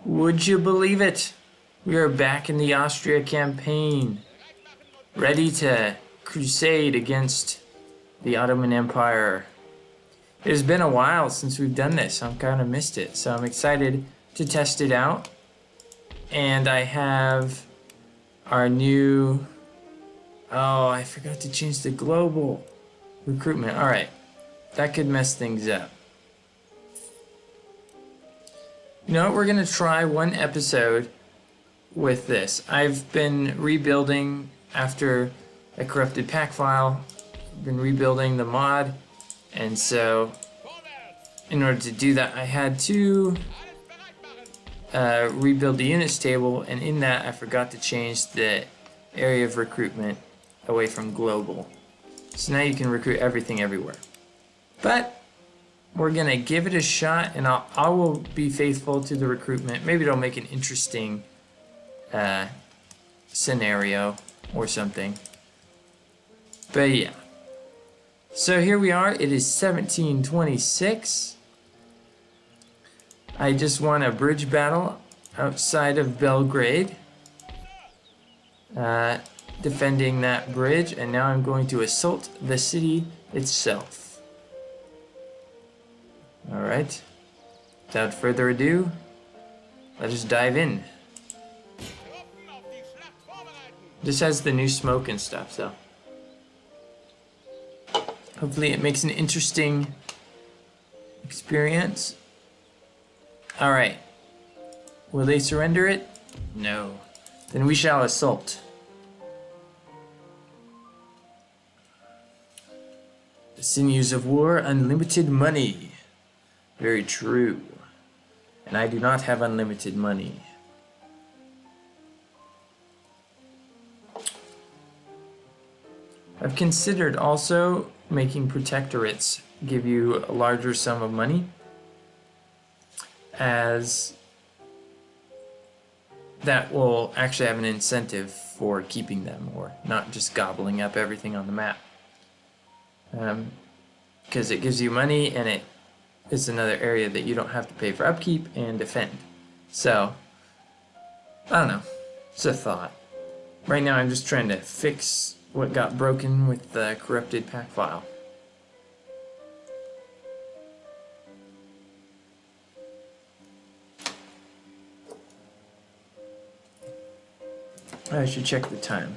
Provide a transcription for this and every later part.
Would you believe it? We are back in the Austria campaign, ready to crusade against the Ottoman Empire. It has been a while since we've done this. I've kind of missed it, so I'm excited to test it out. And I have our new... Oh, I forgot to change the global recruitment. All right, that could mess things up. You know what? We're going to try one episode with this. I've been rebuilding after a corrupted pack file. I've been rebuilding the mod. And so, in order to do that, I had to rebuild the units table. And in that, I forgot to change the area of recruitment away from global. So now you can recruit everything everywhere. But we're going to give it a shot, and I will be faithful to the recruitment. Maybe it'll make an interesting scenario or something. But yeah. So here we are. It is 1726. I just won a bridge battle outside of Belgrade. Defending that bridge, and now I'm going to assault the city itself. Alright, without further ado, let us dive in. This has the new smoke and stuff, so hopefully it makes an interesting experience. Alright, will they surrender it? No. Then we shall assault. The sinews of war, unlimited money. Very true. And I do not have unlimited money. I've considered also making protectorates give you a larger sum of money, as that will actually have an incentive for keeping them, or not just gobbling up everything on the map. Because it gives you money, and it's another area that you don't have to pay for upkeep and defend. So, I don't know. It's a thought. Right now I'm just trying to fix what got broken with the corrupted pack file. I should check the time,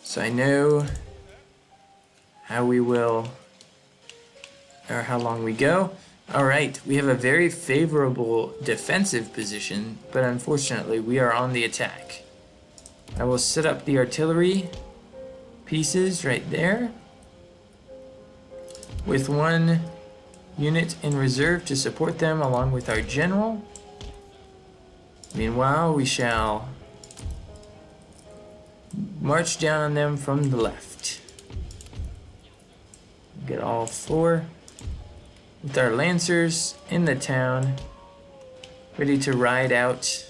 so I know how we will, or how long we go. Alright, we have a very favorable defensive position, but unfortunately we are on the attack. I will set up the artillery pieces right there, with one unit in reserve to support them along with our general. Meanwhile, we shall march down on them from the left. Get all four with our lancers in the town, ready to ride out,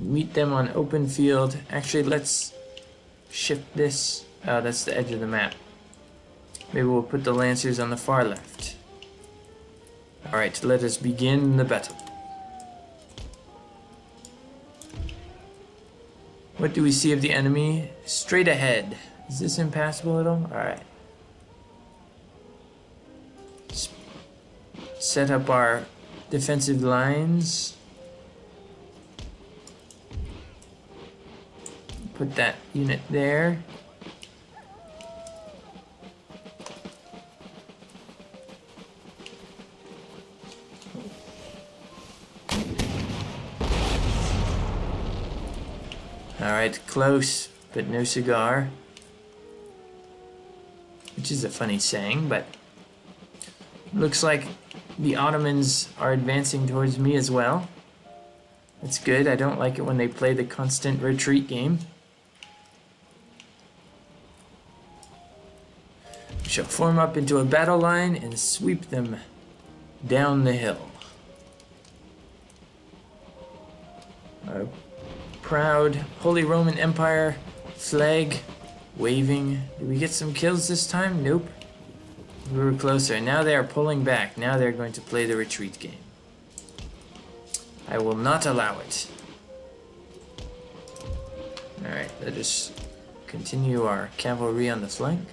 meet them on open field. Actually, let's shift this. Oh, that's the edge of the map. Maybe we'll put the lancers on the far left. Alright, let us begin the battle. What do we see of the enemy? Straight ahead. Is this impassable at all? Alright. Set up our defensive lines. Put that unit there. Alright, close, but no cigar. Which is a funny saying, but looks like the Ottomans are advancing towards me as well. That's good. I don't like it when they play the constant retreat game. We shall form up into a battle line and sweep them down the hill. Our proud Holy Roman Empire flag waving. Did we get some kills this time? Nope. We were closer. Now they are pulling back. Now they're going to play the retreat game. I will not allow it. Alright, let us continue our cavalry on the flank.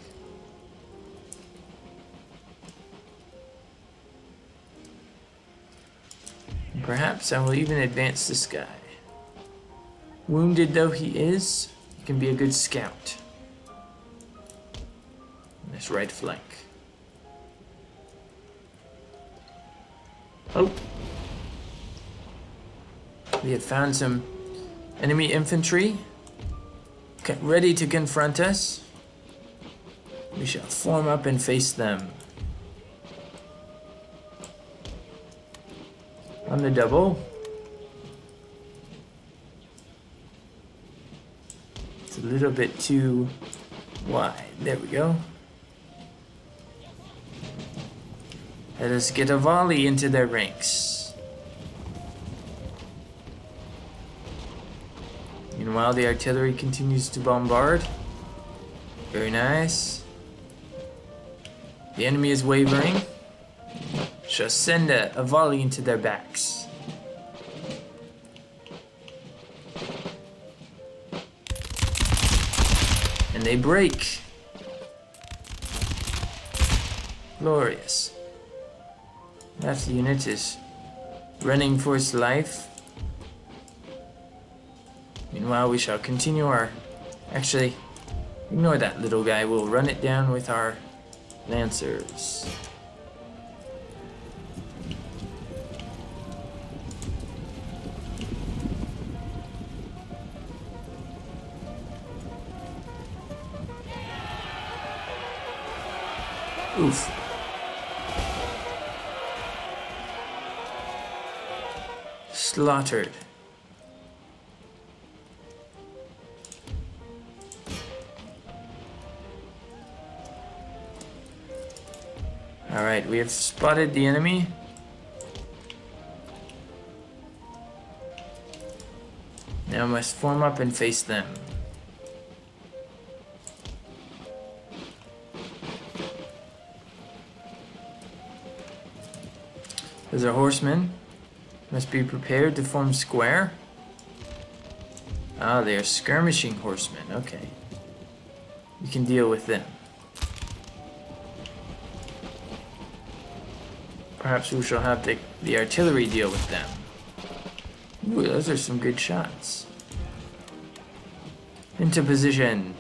And perhaps I will even advance this guy. Wounded though he is, he can be a good scout. On this right flank. Oh! We have found some enemy infantry ready to confront us. We shall form up and face them. On the double. It's a little bit too wide. There we go. Let us get a volley into their ranks. Meanwhile, the artillery continues to bombard. Very nice. The enemy is wavering. Shall send a volley into their backs. And they break. Glorious. That unit is running for its life. Meanwhile, we shall continue our... Actually, ignore that little guy. We'll run it down with our lancers. Oof. Slaughtered. Alright, we have spotted the enemy. Now must form up and face them. Those are horsemen. Must be prepared to form square. Ah, they are skirmishing horsemen. Okay. We can deal with them. Perhaps we shall have the artillery deal with them. Ooh, those are some good shots. Into position.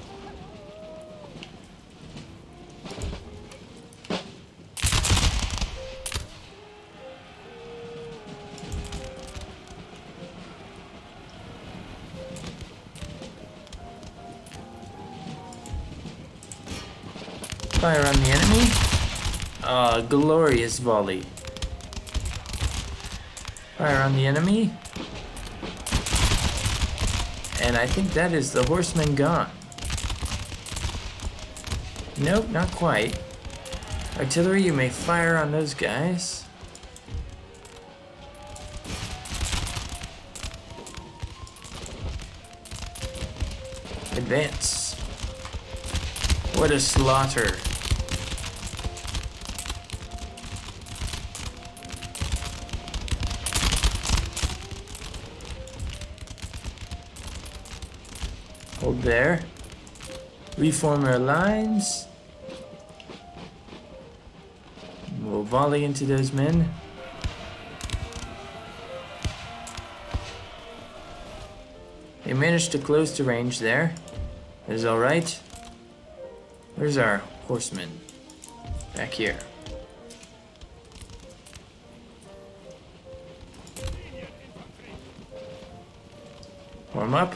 Fire on the enemy. Ah, glorious volley. Fire on the enemy. And I think that is the horseman gone. Nope, not quite. Artillery, you may fire on those guys. Advance. What a slaughter. Hold there. Reform our lines. We'll volley into those men. They managed to close the range there. That is alright. Where's our horsemen? Back here. Warm up.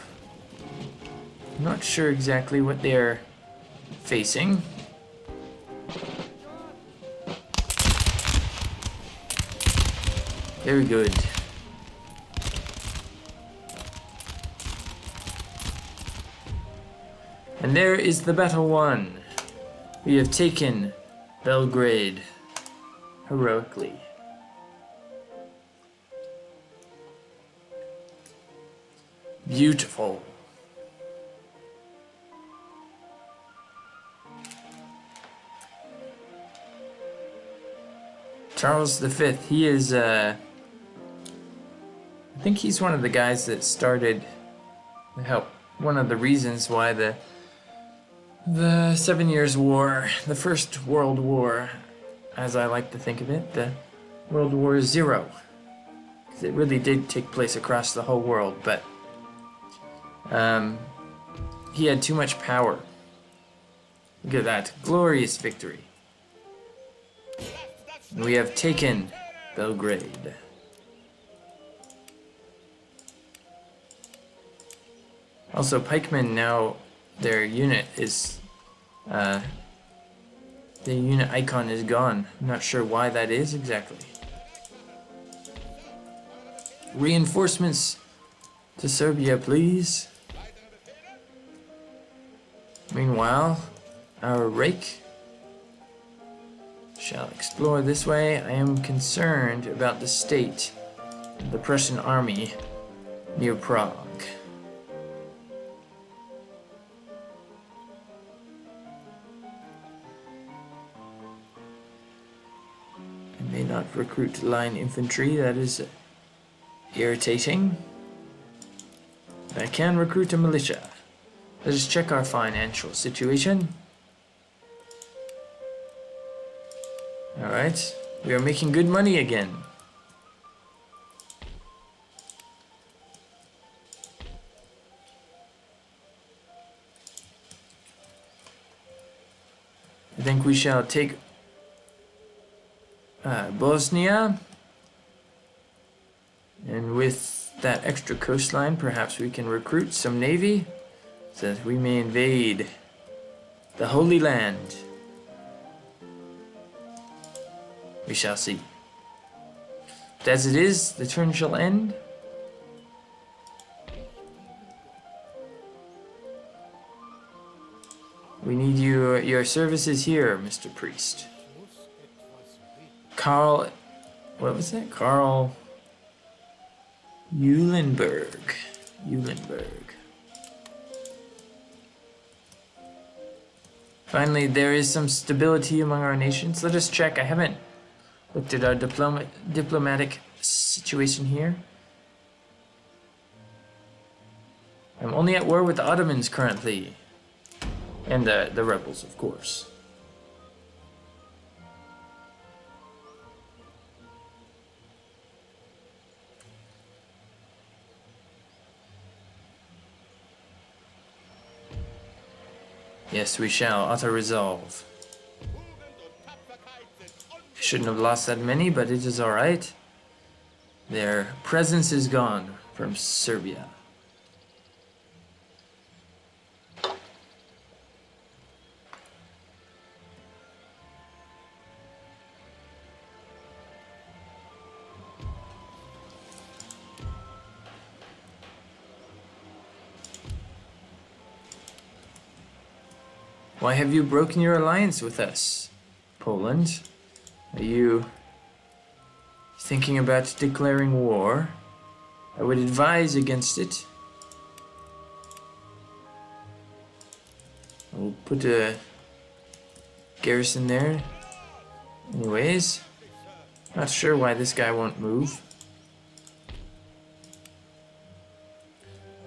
I'm not sure exactly what they're facing. Very good. And there is the battle won. We have taken Belgrade heroically. Beautiful. Charles V, he is think he's one of the guys that started one of the reasons why the 7 Years' War, the First World War, as I like to think of it, the World War Zero, because it really did take place across the whole world, but he had too much power. Look at that glorious victory. We have taken Belgrade. Also, pikemen now, their unit is, the unit icon is gone. I'm not sure why that is exactly. Reinforcements to Serbia, please. Meanwhile, our rake shall explore this way. I am concerned about the state of the Prussian army near Prague. I may not recruit line infantry, that is irritating. But I can recruit a militia. Let us check our financial situation. Alright, we are making good money again. I think we shall take Bosnia, and with that extra coastline perhaps we can recruit some navy so that we may invade the Holy Land. We shall see. But as it is, the turn shall end. We need your services here, Mr. Priest. Carl, what was that? Carl Eulenberg. Finally, there is some stability among our nations. Let us check. I haven't looked at our diplomatic situation here. I'm only at war with the Ottomans currently. And the rebels, of course. Yes, we shall. Auto-resolve. Shouldn't have lost that many, but it is alright. Their presence is gone from Serbia. Why have you broken your alliance with us, Poland? Are you thinking about declaring war? I would advise against it. I'll put a garrison there. Anyways, not sure why this guy won't move.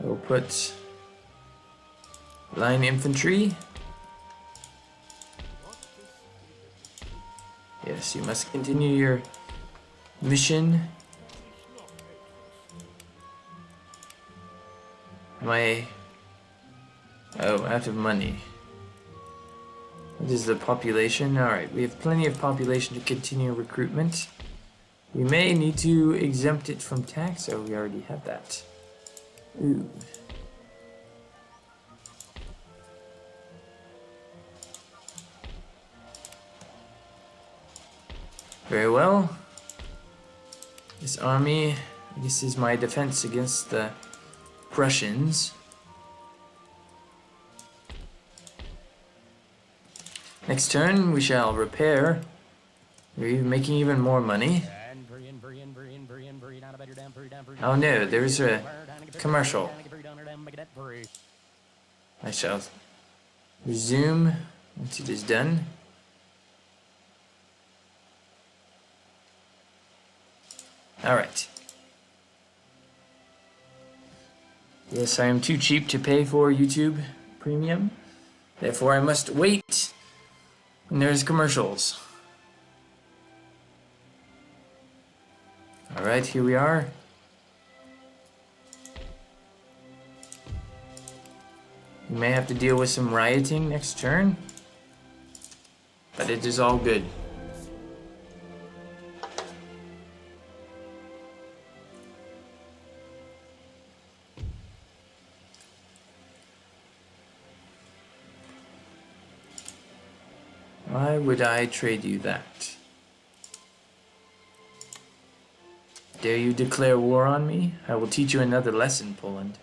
I will put line infantry. Yes, you must continue your mission. Out of money. What is the population? Alright, we have plenty of population to continue recruitment. We may need to exempt it from tax. Oh, we already have that. Ooh. Very well. This army, this is my defense against the Prussians. Next turn, we shall repair. We're making even more money. Oh no, there's a commercial. I shall resume once it is done. Alright. Yes, I am too cheap to pay for YouTube Premium. Therefore, I must wait when there's commercials. Alright, here we are. We may have to deal with some rioting next turn, but it is all good. Why would I trade you that? Dare you declare war on me? I will teach you another lesson, Poland.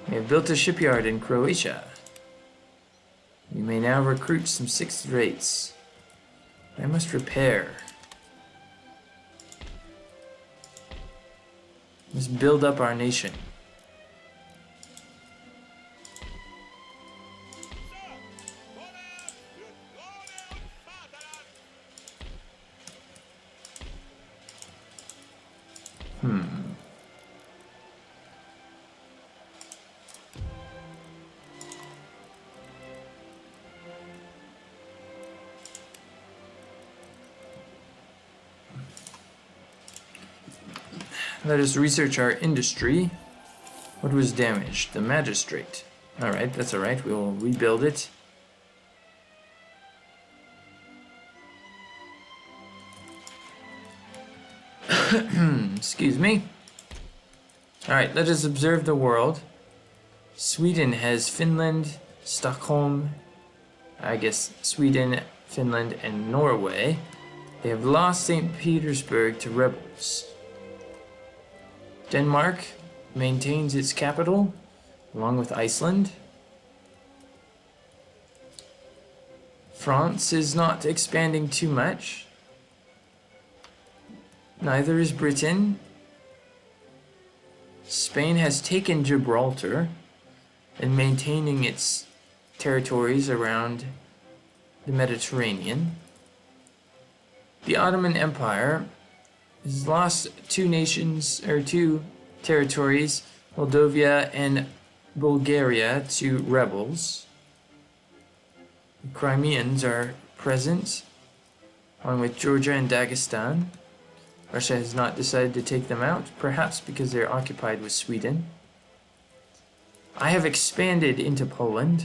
We have built a shipyard in Croatia. You may now recruit some 6th rates. I must repair. Let's build up our nation. Let us research our industry. What was damaged? The magistrate. Alright, that's alright. We will rebuild it. Excuse me. Alright, let us observe the world. Sweden has Finland, Stockholm, I guess Sweden, Finland, and Norway. They have lost St. Petersburg to rebels. Denmark maintains its capital, along with Iceland. France is not expanding too much. Neither is Britain. Spain has taken Gibraltar and maintaining its territories around the Mediterranean. The Ottoman Empire has lost two territories, Moldavia and Bulgaria, to rebels. The Crimeans are present, along with Georgia and Dagestan. Russia has not decided to take them out, perhaps because they're occupied with Sweden. I have expanded into Poland,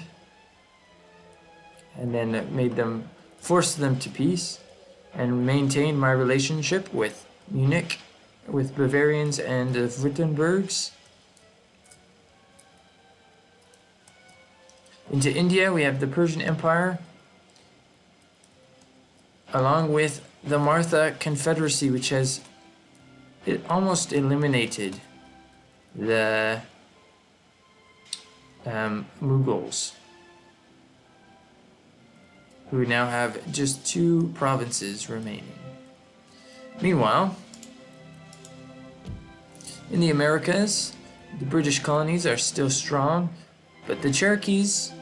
and then forced them to peace, and maintained my relationship with Munich, with Bavarians and the Württembergs. Into India, we have the Persian Empire, along with the Maratha Confederacy, which has almost eliminated the Mughals, who now have just 2 provinces remaining. Meanwhile, in the Americas, the British colonies are still strong, but the Cherokees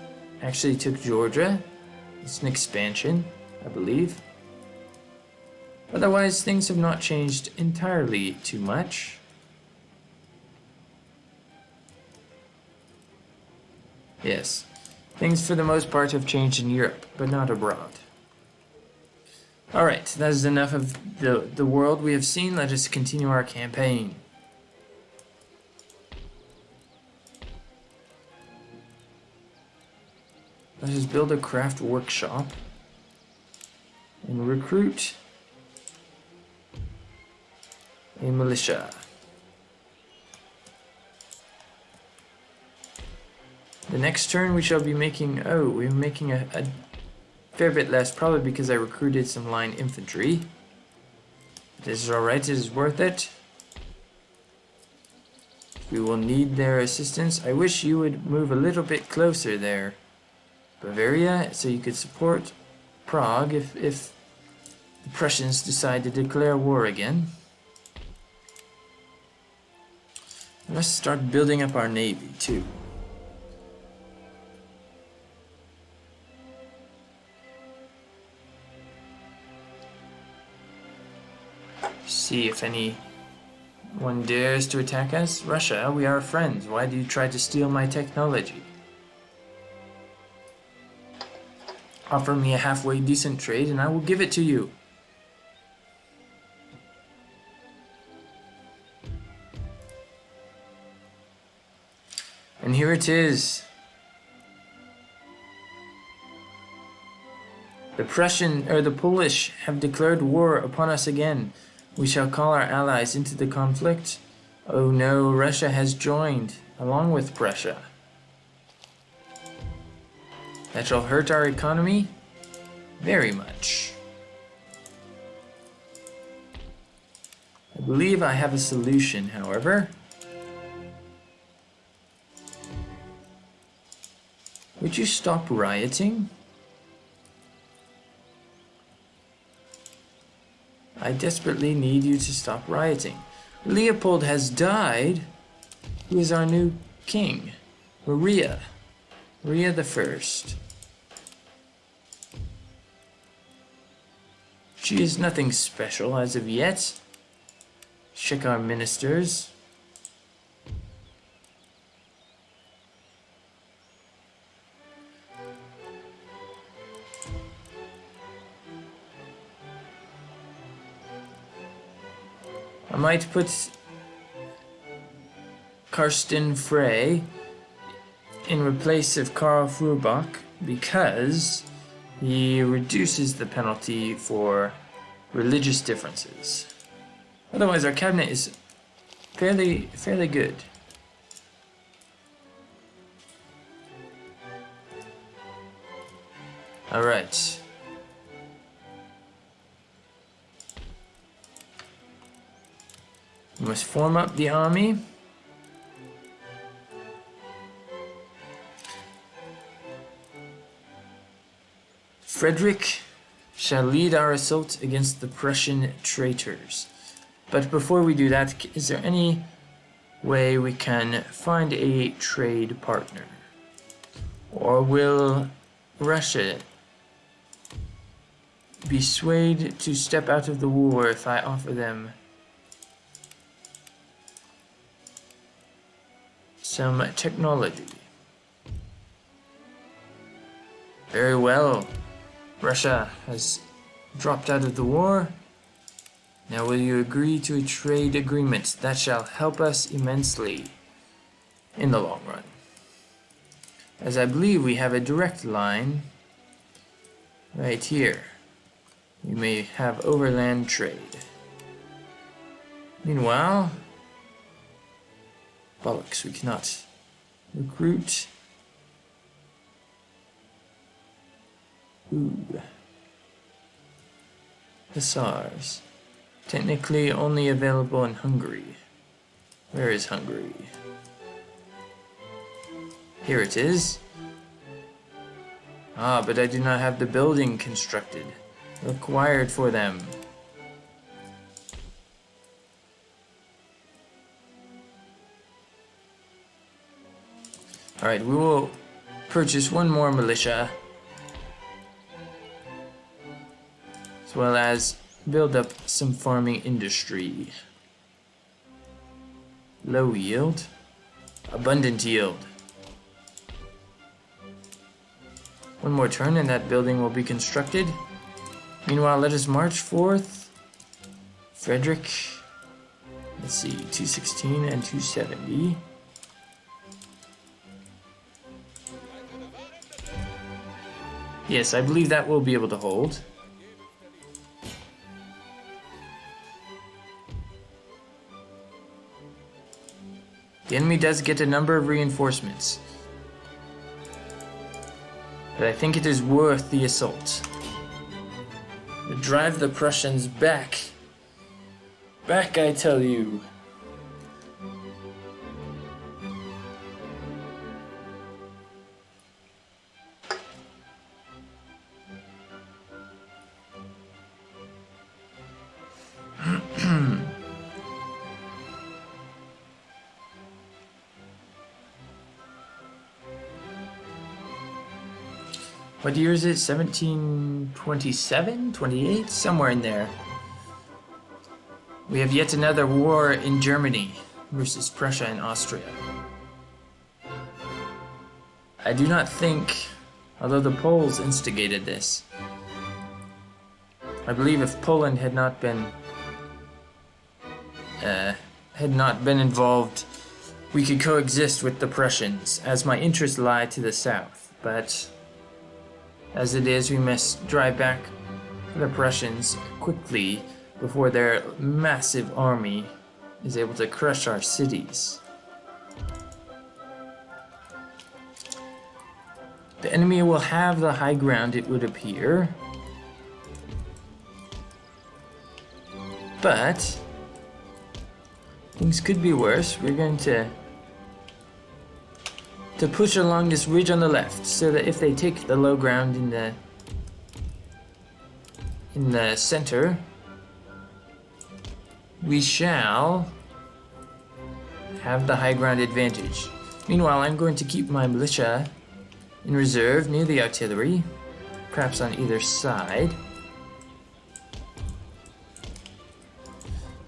actually took Georgia. It's an expansion, I believe. Otherwise, things have not changed entirely too much. Yes, things for the most part have changed in Europe, but not abroad. Alright, that is enough of the world we have seen. Let us continue our campaign. Let us build a craft workshop and recruit a militia. The next turn we shall be making, we're making a fair bit less, probably because I recruited some line infantry. This is alright, it is worth it. We will need their assistance. I wish you would move a little bit closer there, Bavaria, so you could support Prague if the Prussians decide to declare war again. Let's start building up our navy too. See if anyone dares to attack us. Russia, we are friends. Why do you try to steal my technology? Offer me a halfway decent trade and I will give it to you. And here it is. The Polish have declared war upon us again. We shall call our allies into the conflict. Oh no, Russia has joined, along with Prussia. That shall hurt our economy very much. I believe I have a solution, however. Would you stop rioting? I desperately need you to stop rioting. Leopold has died. Who is our new king? Maria. Maria the First. She is nothing special as of yet. Check our ministers. I might put Karsten Frey in place of Karl Furbach because he reduces the penalty for religious differences. Otherwise, our cabinet is fairly good. All right. We must form up the army. Frederick shall lead our assault against the Prussian traitors. But before we do that, is there any way we can find a trade partner? Or will Russia be swayed to step out of the war if I offer them some technology? Very well. Russia has dropped out of the war. Now will you agree to a trade agreement that shall help us immensely in the long run? As I believe we have a direct line right here. We may have overland trade. Meanwhile, bollocks, we cannot recruit. Ooh. Hussars. Technically only available in Hungary. Where is Hungary? Here it is. Ah, but I do not have the building constructed required for them. Alright, we will purchase one more militia, as well as build up some farming industry. Low yield, abundant yield. One more turn and that building will be constructed. Meanwhile, let us march forth. Frederick, let's see, 216 and 270. Yes, I believe that will be able to hold. The enemy does get a number of reinforcements, but I think it is worth the assault. To drive the Prussians back. Back, I tell you. What year is it? 1727? 28? Somewhere in there. We have yet another war in Germany versus Prussia and Austria. I do not think, although the Poles instigated this, I believe if Poland had not been involved, we could coexist with the Prussians, as my interests lie to the south. But as it is, we must drive back the Prussians quickly before their massive army is able to crush our cities. The enemy will have the high ground, it would appear. But things could be worse. We're going to push along this ridge on the left, so that if they take the low ground in the center, we shall have the high ground advantage. Meanwhile, I'm going to keep my militia in reserve near the artillery, perhaps on either side.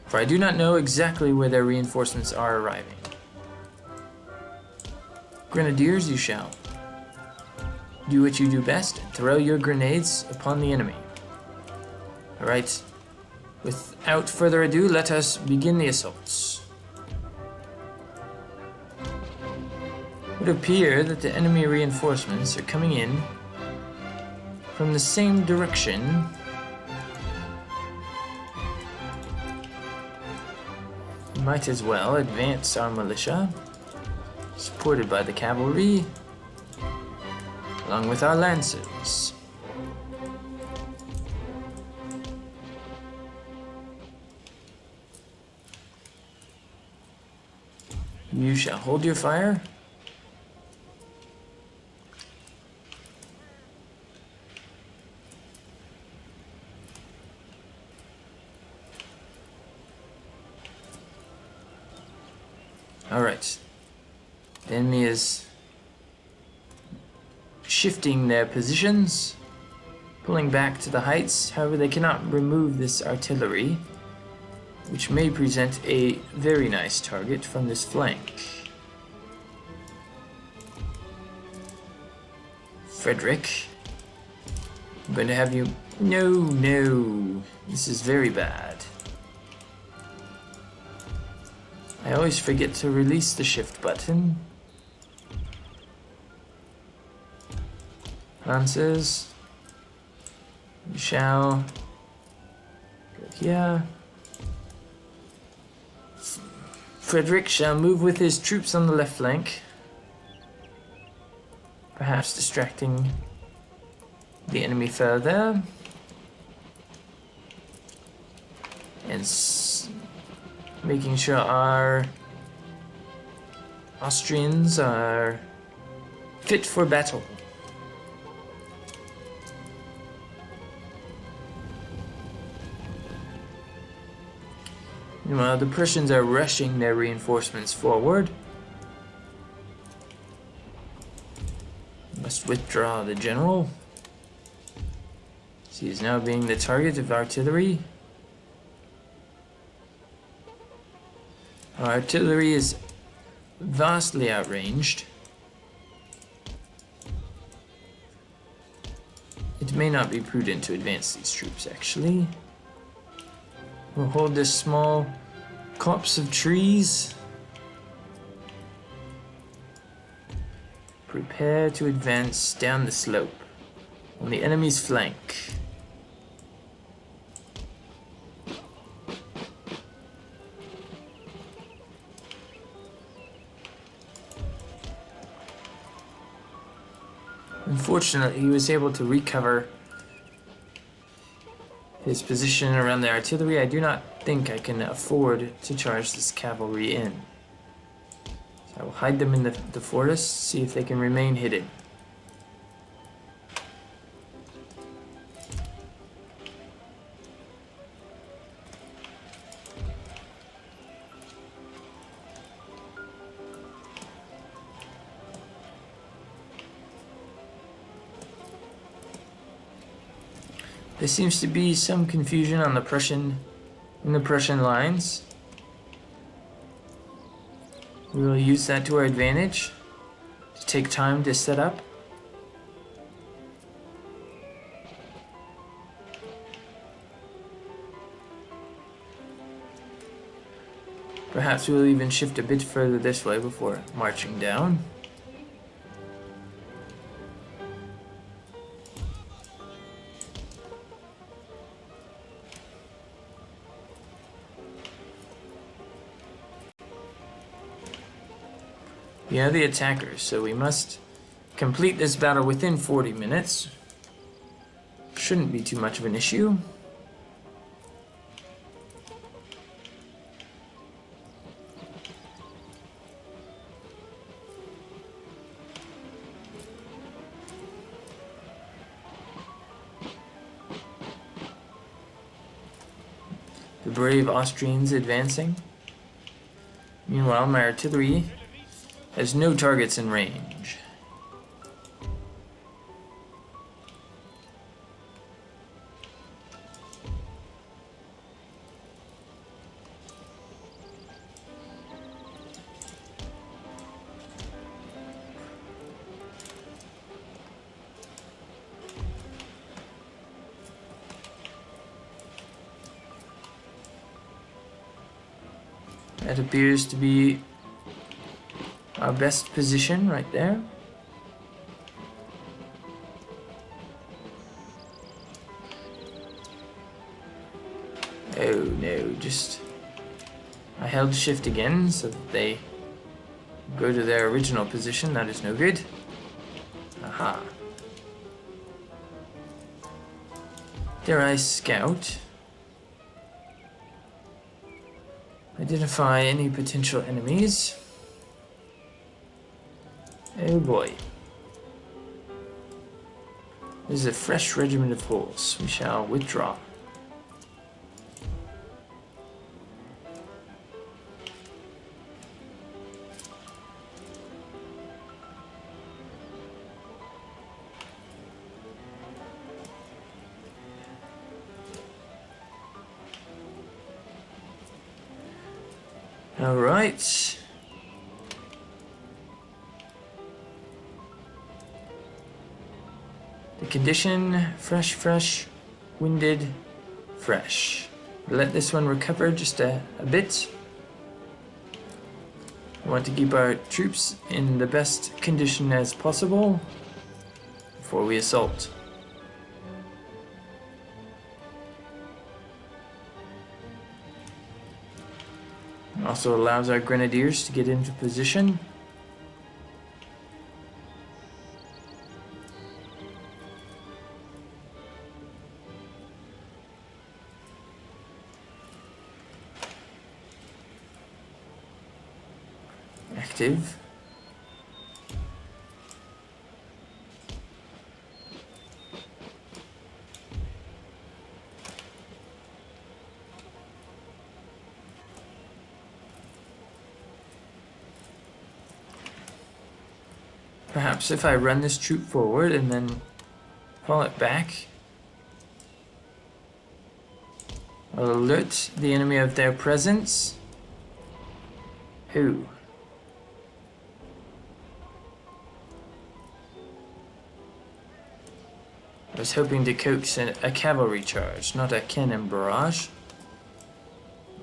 For I do not know exactly where their reinforcements are arriving. Grenadiers, you shall do what you do best and throw your grenades upon the enemy. Alright, without further ado, let us begin the assaults. It would appear that the enemy reinforcements are coming in from the same direction we might as well advance our militia, supported by the cavalry, along with our lancers. You shall hold your fire. Alright. The enemy is shifting their positions, pulling back to the heights. However, they cannot remove this artillery, which may present a very nice target from this flank. Frederick, I'm going to have you... No. This is very bad. I always forget to release the shift button. Lancers, you shall go here. Frederick shall move with his troops on the left flank, perhaps distracting the enemy further, and making sure our Austrians are fit for battle. Meanwhile, the Prussians are rushing their reinforcements forward. Must withdraw the general. He is now being the target of artillery. Our artillery is vastly outranged. It may not be prudent to advance these troops, actually. We'll hold this small copse of trees. Prepare to advance down the slope on the enemy's flank. Unfortunately, he was able to recover his position around the artillery. I do not think I can afford to charge this cavalry in. So I will hide them in the forest, see if they can remain hidden. There seems to be some confusion on the Prussian lines. We will use that to our advantage to take time to set up. Perhaps we'll even shift a bit further this way before marching down. We are the attackers, so we must complete this battle within 40 minutes. Shouldn't be too much of an issue. The brave Austrians advancing. Meanwhile, my artillery has no targets in range. That appears to be our best position right there. Oh no, I held shift again so that they go to their original position. That is no good. Aha. Dare I scout? Identify any potential enemies. Oh boy. This is a fresh regiment of horse. We shall withdraw. All right. The condition, fresh, winded, fresh. Let this one recover just a bit. I want to keep our troops in the best condition as possible before we assault. Also allows our grenadiers to get into position. Active. Perhaps if I run this troop forward and then fall it back, I'll alert the enemy of their presence. Who? I was hoping to coax a cavalry charge, not a cannon barrage.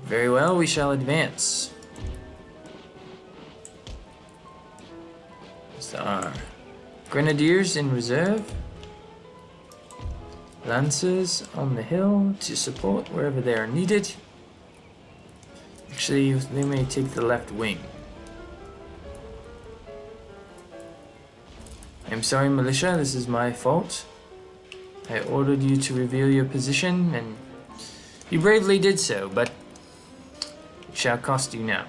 Very well, we shall advance. So our grenadiers in reserve. Lancers on the hill to support wherever they are needed. Actually, they may take the left wing. I'm sorry, militia, this is my fault. I ordered you to reveal your position, and you bravely did so, but it shall cost you now.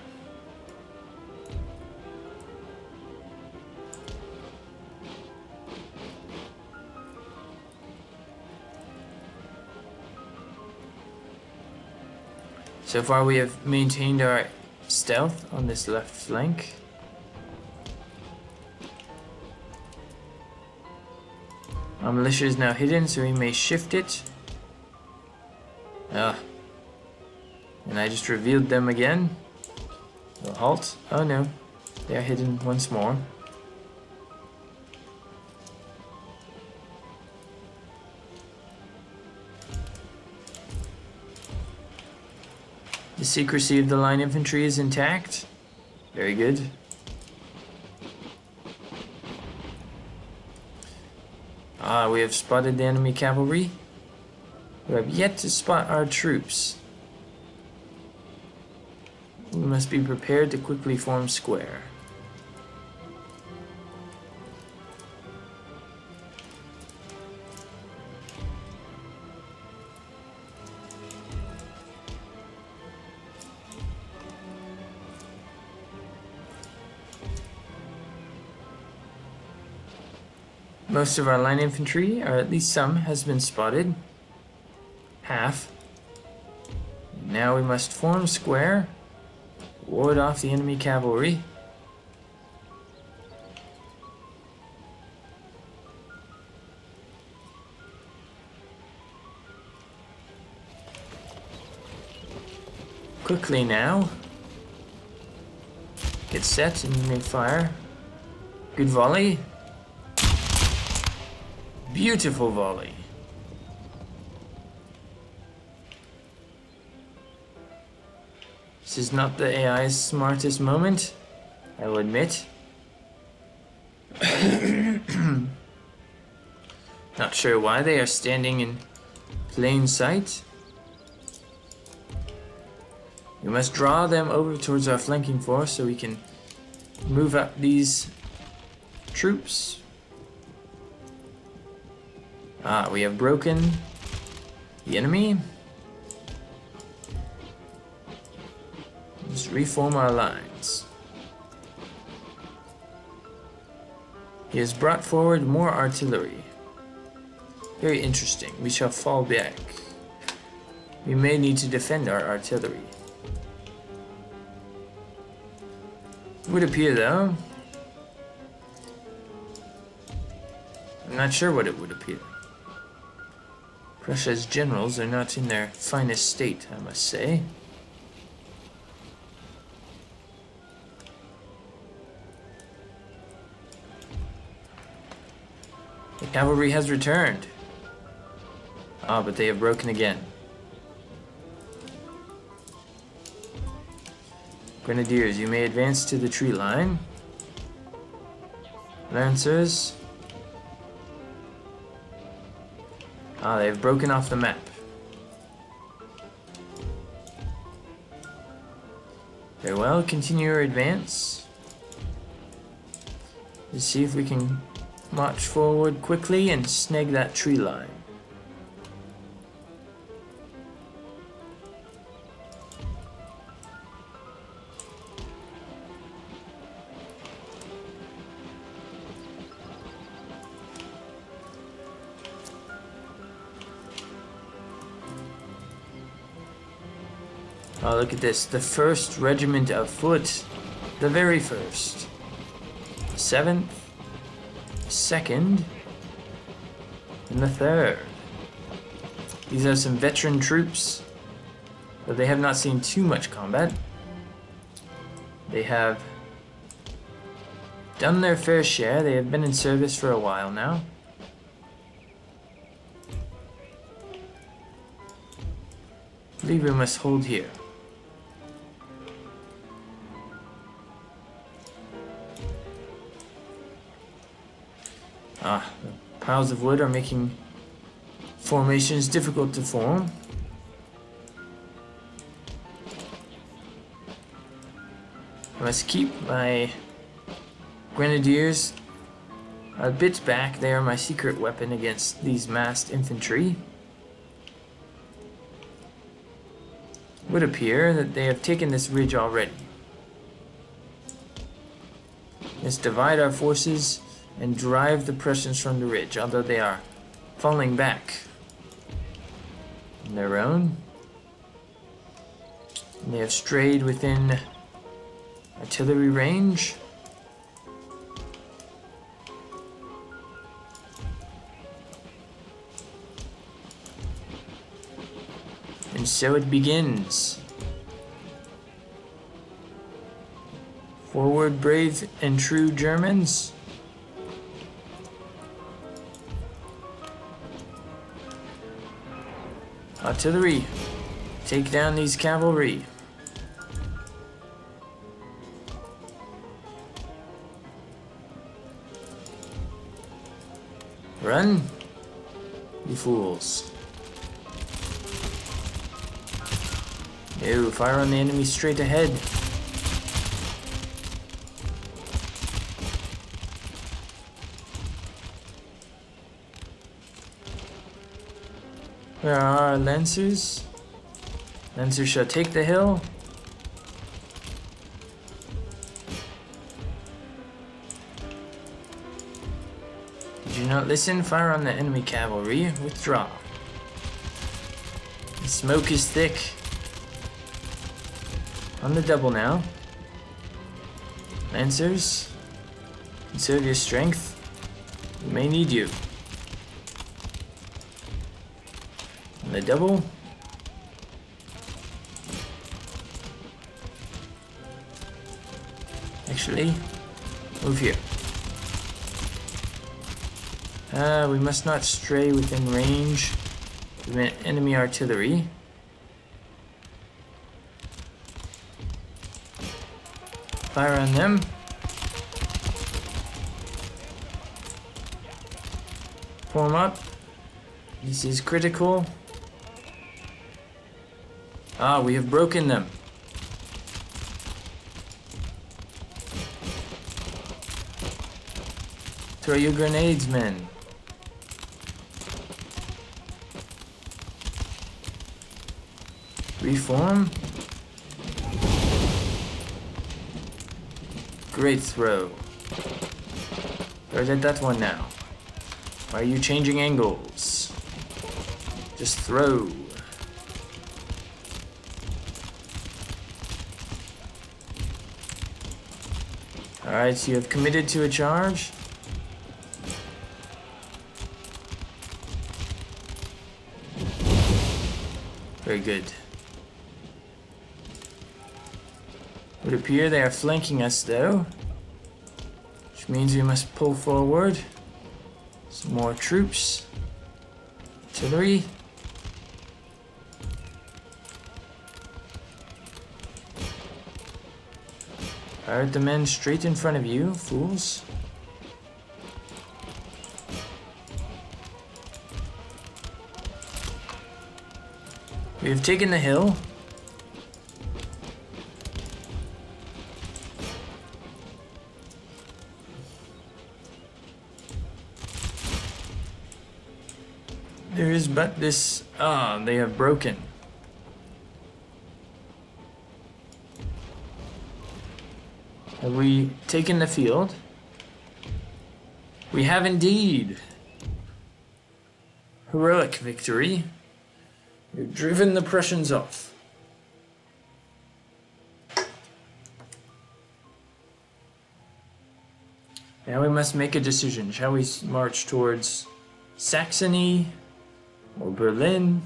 So far we have maintained our stealth on this left flank. Our militia is now hidden, so we may shift it Ah. And I just revealed them again. They'll halt. Oh no. They are hidden once more. The secrecy of the line infantry is intact. Very good. Ah, we have spotted the enemy cavalry. We have yet to spot our troops. We must be prepared to quickly form square. Most of our line infantry, or at least some, has been spotted. Half. Now we must form square, ward off the enemy cavalry. Quickly now. Get set and you may fire. Good volley. Beautiful volley. This is not the AI's smartest moment, I will admit. Not sure why they are standing in plain sight. We must draw them over towards our flanking force so we can move up these troops. Ah, we have broken the enemy. Let's reform our lines. He has brought forward more artillery. Very interesting. We shall fall back. We may need to defend our artillery. It would appear, though. I'm not sure what it would appear. Prussia's generals are not in their finest state, I must say. The cavalry has returned. Ah, but they have broken again. Grenadiers, you may advance to the tree line. Lancers. Ah, they have broken off the map. Very well, continue your advance. Let's see if we can march forward quickly and snag that tree line. Oh, look at this. The 1st Regiment of Foot. The very first. 7th. 2nd. And the 3rd. These are some veteran troops. But they have not seen too much combat. They have done their fair share. They have been in service for a while now. I believe we must hold here. Ah, the piles of wood are making formations difficult to form. I must keep my grenadiers a bit back. They are my secret weapon against these massed infantry. It would appear that they have taken this ridge already. Let's divide our forces and drive the Prussians from the ridge, although they are falling back on their own. And they have strayed within artillery range. And And so it begins. Forward, brave and true Germans. Artillery, take down these cavalry. Run, you fools. No, fire on the enemy straight ahead. Where are our lancers? Lancers shall take the hill. Did you not listen? Fire on the enemy cavalry. Withdraw. The smoke is thick. On the double now. Lancers, conserve your strength. We may need you. On the double. Actually, move here. We must not stray within range of enemy artillery. Fire on them. Form up. This is critical. Ah, we have broken them. Throw your grenades, men. Reform. Great throw. Where's that one now? Why are you changing angles? Just throw. Alright, so you have committed to a charge. Very good. It would appear they are flanking us though, which means we must pull forward. Some more troops. Artillery. Fire at the men straight in front of you, fools. We have taken the hill. There is but this. Ah, they have broken. Have we taken the field? We have indeed. Heroic victory. We've driven the Prussians off. Now we must make a decision. Shall we march towards Saxony or Berlin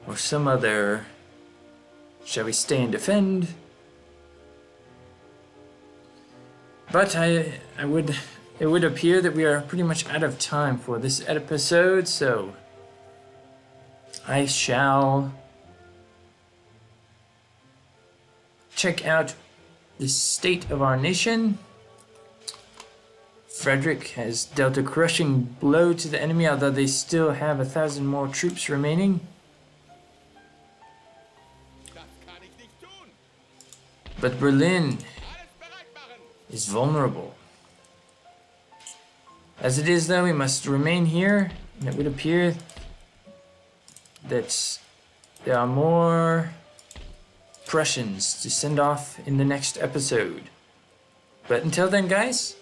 or some other? Shall we stay and defend? But it would appear that we are pretty much out of time for this episode, so I shall check out the state of our nation. Frederick has dealt a crushing blow to the enemy, although they still have 1,000 more troops remaining. But Berlin is vulnerable. As it is, though, we must remain here, and it would appear that there are more Prussians to send off in the next episode. But until then, guys,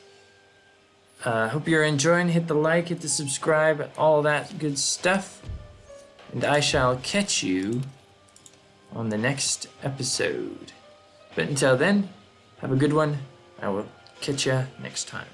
hope you're enjoying. Hit the like, hit the subscribe, all that good stuff. And I shall catch you on the next episode. But until then, have a good one. I will catch you next time.